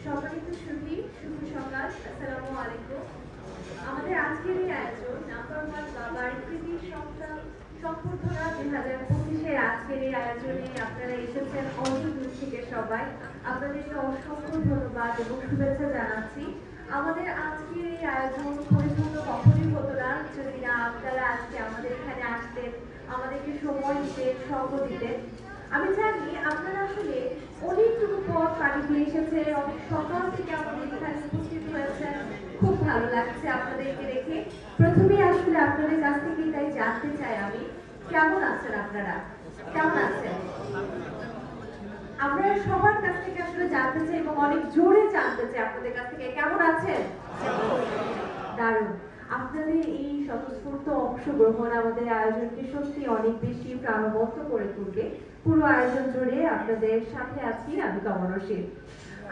সম্মানিত সুধী, শুভ সকাল, আসসালামু আলাইকুম। আমাদের আজকের এই আয়োজন নাম্বার ওয়ান বাবার কৃতি সন্তান সম্বর্ধনা 2025-এর আজকের এই আয়োজনে আপনারা এসেছেন অনেক দূর থেকে সবাই। আপনাদেরকে অসংখ্য ধন্যবাদ এবং শুভেচ্ছা জানাচ্ছি। আমাদের আজকের এই আয়োজন পরিপূর্ণ কখনোই হতো না যদি না আপনারা আজকে আমাদের এখানে আসতেন, আমাদেরকে সময় দিতেন, সঙ্গ দিতেন। আমি জানি আপনারা আসলে অনেকটুকু পথ পাড়ি দিয়ে এসেছে, অনেক সকাল থেকে আমাদের এখানে উপস্থিত হয়েছেন। খুব ভালো লাগছে আপনাদেরকে দেখে। প্রথমেই আসলে আপনাদের কাছ থেকে তাই জানতে চাই আমি, কেমন আছেন আপনারা? কেমন আছেন? আমরা সবার কাছ থেকে আসলে জানতে চাই এবং অনেক জোরে জানতে চাই আপনাদের কাছ থেকে, কেমন আছেন? দারুণ। আপনাদের এই স্বতঃস্ফূর্ত অংশগ্রহণ আমাদের আয়োজনকে সত্যি অনেক বেশি প্রাণবন্ত করে তুলবে। পুরো আয়োজন জুড়ে আপনাদের সাথে আছি আমি কমনশীল।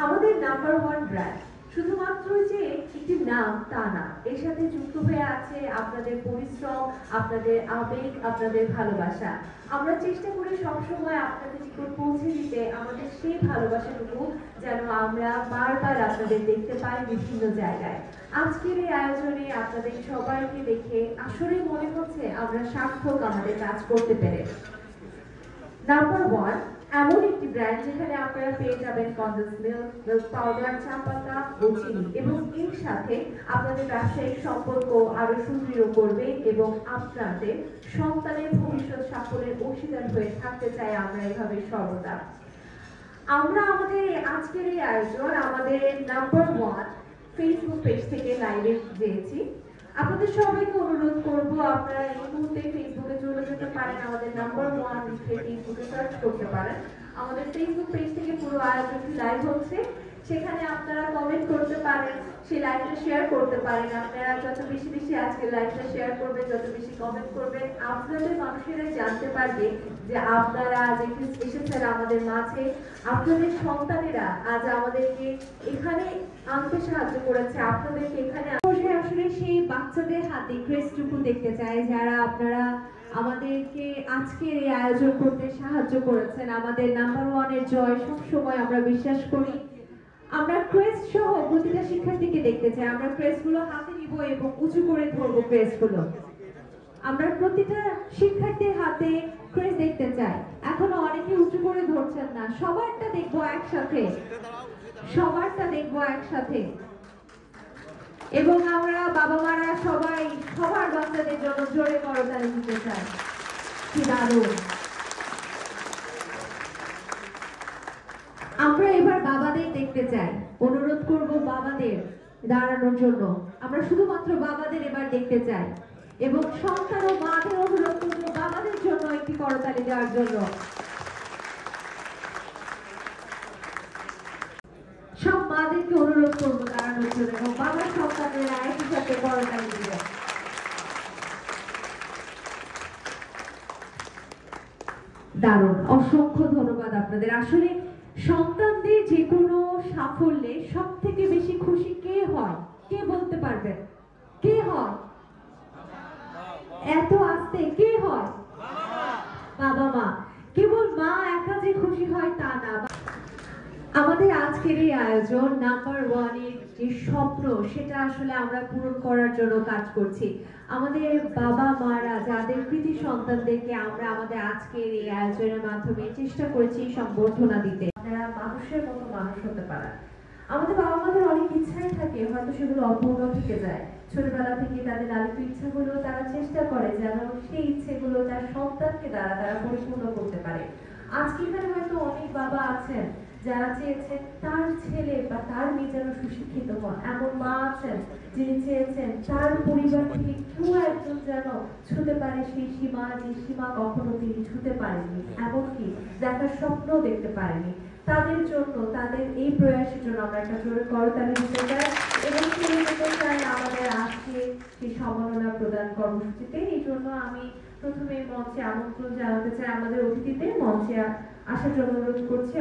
আমাদের নাম্বার ওয়ান ব্র্যান্ড শুধুমাত্র যে একটি নাম তা না, এর সাথে যুক্ত হয়ে আছে আপনাদের পরিশ্রম, আপনাদের আবেগ, আপনাদের ভালোবাসা। আমরা চেষ্টা করি সবসময় আপনাদের নিকট পৌঁছে দিতে আমাদের সেই ভালোবাসাটুকু যেন আমরা বারবার আপনাদের দেখতে পাই বিভিন্ন জায়গায়। আজকের এই আয়োজনে আপনাদের সবাইকে দেখে আসলে মনে হচ্ছে আমরা সার্থক আমাদের কাজ করতে পেরে। নাম্বার ওয়ান এমন একটি ব্র্যান্ড যেখানে আপনারা পেয়ে যাবেন কনডেন্স মিল্ক, মিল্ক পাউডার, চা পাতা ও চিনি, এবং এর সাথে আপনাদের ব্যবসায়িক সম্পর্ক আরো সুদৃঢ় করবে এবং আপনাদের সন্তানের ভবিষ্যৎ সাফল্যের অংশীদার হয়ে থাকতে চাই আমরা এভাবে সর্বদা। আমরা আমাদের আজকের এই আয়োজন আমাদের নাম্বার ওয়ান ফেসবুক পেজ থেকে লাইভে দিয়েছি। আপনাদের সবাইকে অনুরোধ করব আপনারা এই মুহূর্তে ফেসবুকে চলে যেতে পারেন, আমাদের নাম্বার ওয়ান লিখে ফেসবুকে সার্চ করতে পারেন। আমাদের ফেসবুক পেজ থেকে পুরো আয়োজনটি লাইভ হচ্ছে, সেখানে আপনারা কমেন্ট করতে পারেন, সেই লাইভটা শেয়ার করতে পারেন। আপনারা যত বেশি বেশি আজকে লাইভটা শেয়ার করবেন, যত বেশি কমেন্ট করবেন, আপনাদের মানুষেরা জানতে পারবে যে আপনারা আজ এসেছেন আমাদের মাঝে। আপনাদের সন্তানেরা আজ আমাদেরকে এখানে আনতে সাহায্য করেছে, আপনাদেরকে এখানে আসলে সেই বাচ্চাদের হাতে ক্রেস্টটুকু দেখতে চাই যারা আপনারা আমাদেরকে আজকের এই আয়োজন করতে সাহায্য করেছেন। আমাদের নাম্বার ওয়ানের জয় সবসময় আমরা বিশ্বাস করি। আমরা ক্রেস্ট সহ প্রতিটা শিক্ষার্থীকে দেখতে চাই। আমরা ক্রেস্ট গুলো হাতে নিব এবং উঁচু করে ধরবো ক্রেস্ট গুলো। আমরা প্রতিটা শিক্ষার্থীর হাতে ক্রেস্ট দেখতে চাই। এখনো অনেকে উঁচু করে ধরছেন না, সবারটা দেখবো একসাথে, সবারটা দেখবো একসাথে। এবং আমরা বাবা মারা সবাই সবার বাচ্চাদের জন্য জোরে করতালি দিতে চাই। কি দারুণ! আমরা এবার বাবাদের দেখতে চাই, অনুরোধ করব বাবাদের দাঁড়ানোর জন্য। আমরা শুধুমাত্র বাবাদের এবার দেখতে চাই এবং সন্তান ও মাদের অনুরোধ করব বাবাদের জন্য একটি করতালি দেওয়ার জন্য। সব মাদেরকে অনুরোধ করবো দাঁড়ানোর জন্য এবং বাবার সন্তানেরা একই সাথে করতালি দিবে। দারুণ, অসংখ্য ধন্যবাদ আপনাদের। আসলে সন্তানদের যে কোনো সাফল্যে সব থেকে বেশি খুশি কে হয়? কে বলতে পারবেন? কে হয়? এত আস্তে কে হয়? বাবা মা। কেবল মা একা যে খুশি হয় তা না। আমাদের আজকের এই আয়োজন নাম্বার ওয়ানের যে স্বপ্ন সেটা আসলে আমরা পূরণ করার জন্য কাজ করছি। আমাদের বাবা মারা যাদের কৃতি সন্তানদেরকে আমরা আমাদের আজকের এই আয়োজনের মাধ্যমে চেষ্টা করেছি সম্বর্ধনা দিতে। আপনারা মানুষের মতো মানুষ হতে পারেন। আমাদের বাবা মাদের অনেক ইচ্ছাই থাকে, হয়তো সেগুলো অপূর্ণ থেকে যায়। ছোটবেলা থেকে তাদের লালিত ইচ্ছাগুলো তারা চেষ্টা করে যেন সেই ইচ্ছেগুলো তার সন্তানকে দ্বারা তারা পরিপূর্ণ করতে পারে। আজকে এখানে হয়তো অনেক বাবা আছেন যারা চেয়েছেন তার ছেলে বা তার মেয়ে যেন সুশিক্ষিত হন, এমন মা আছেন যিনি চেয়েছেন তার পরিবার থেকে কেউ একজন যেন ছুঁতে পারে সেই সীমা, যে সীমা কখনো তিনি ছুঁতে পারেননি, এমনকি দেখার স্বপ্ন দেখতে পারেনি। তাদের জন্য, তাদের এই প্রয়াসের জন্য আমরা একটা জোরে করতালি দিতে চাই এবং ফিরে যেতে চাই আমাদের আজকে সেই সম্মাননা প্রদান কর্মসূচিতে। এই জন্য আমি প্রথমে মঞ্চে আমন্ত্রণ জানাতে চাই আমাদের অতিথিদের মঞ্চে আসার জন্য অনুরোধ করছি।